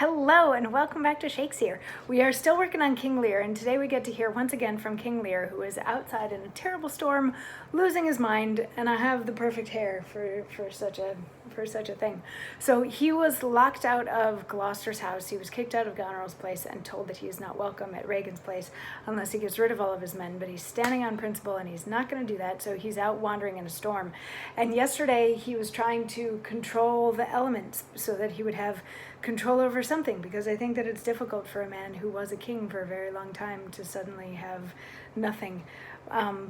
Hello and welcome back to Shakesyear. We are still working on King Lear, and today we get to hear once again from King Lear, who is outside in a terrible storm, losing his mind, and I have the perfect hair for such a thing. So he was locked out of Gloucester's house. He was kicked out of Goneril's place and told that he is not welcome at Regan's place unless he gets rid of all of his men, but he's standing on principle and he's not going to do that, so he's out wandering in a storm. And yesterday he was trying to control the elements so that he would have control over something, because I think that it's difficult for a man who was a king for a very long time to suddenly have nothing.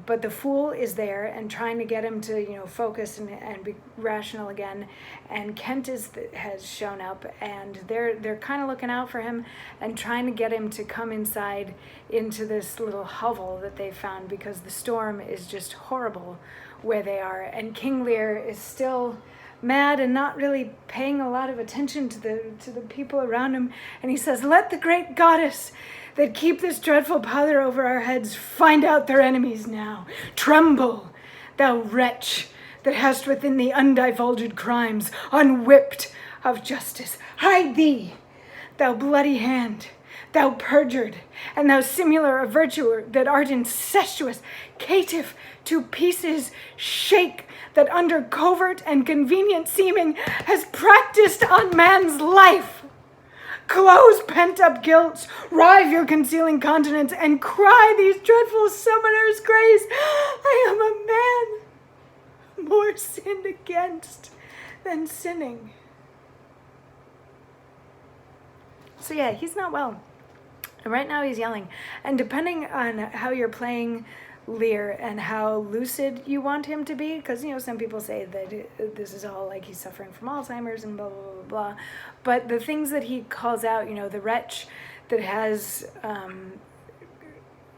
But the fool is there and trying to get him to, focus and be rational again. And Kent has shown up, and they're kind of looking out for him and trying to get him to come inside into this little hovel that they found, because the storm is just horrible where they are. And King Lear is still mad and not really paying a lot of attention to the people around him, and he says, "Let the great goddess that keep this dreadful powder over our heads find out their enemies now. Tremble, thou wretch that hast within thee undivulged crimes, unwhipped of justice. Hide thee, thou bloody hand, thou perjured, and thou simular of virtue that art incestuous, caitiff to pieces, shake that under covert and convenient seeming has practiced on man's life. Close pent-up guilt, rive your concealing continence, and cry these dreadful summoners' grace. I am a man more sinned against than sinning." So yeah, he's not well. And right now he's yelling. And depending on how you're playing Lear and how lucid you want him to be, because some people say that this is all like he's suffering from Alzheimer's and blah blah blah blah, but the things that he calls out, the wretch that has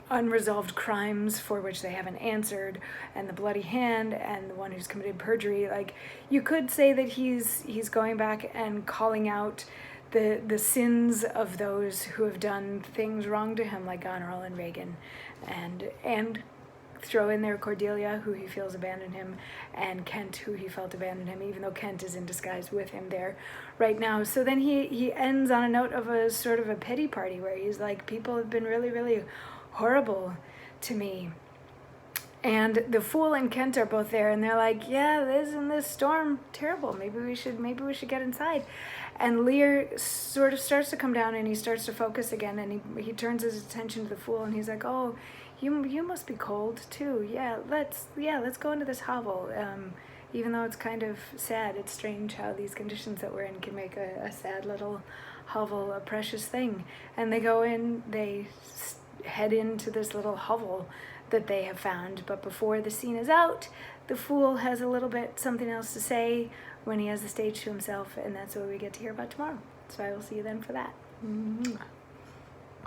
unresolved crimes for which they haven't answered, and the bloody hand, and the one who's committed perjury, like you could say that he's going back and calling out the sins of those who have done things wrong to him, like Goneril and Regan, and throw in there Cordelia, who he feels abandoned him, and Kent, who he felt abandoned him, even though Kent is in disguise with him there right now. So then he ends on a note of a sort of a pity party, where he's like, people have been really, really horrible to me. And the fool and Kent are both there, and they're like, yeah, this storm, terrible. Maybe we should get inside. And Lear sort of starts to come down, and he starts to focus again, and he turns his attention to the fool, and he's like, oh, you must be cold too. Yeah, let's go into this hovel. Even though it's kind of sad, it's strange how these conditions that we're in can make a sad little hovel a precious thing. And they go in, they head into this little hovel that they have found. But before the scene is out, the fool has a little bit something else to say when he has the stage to himself, and that's what we get to hear about tomorrow. So I will see you then for that.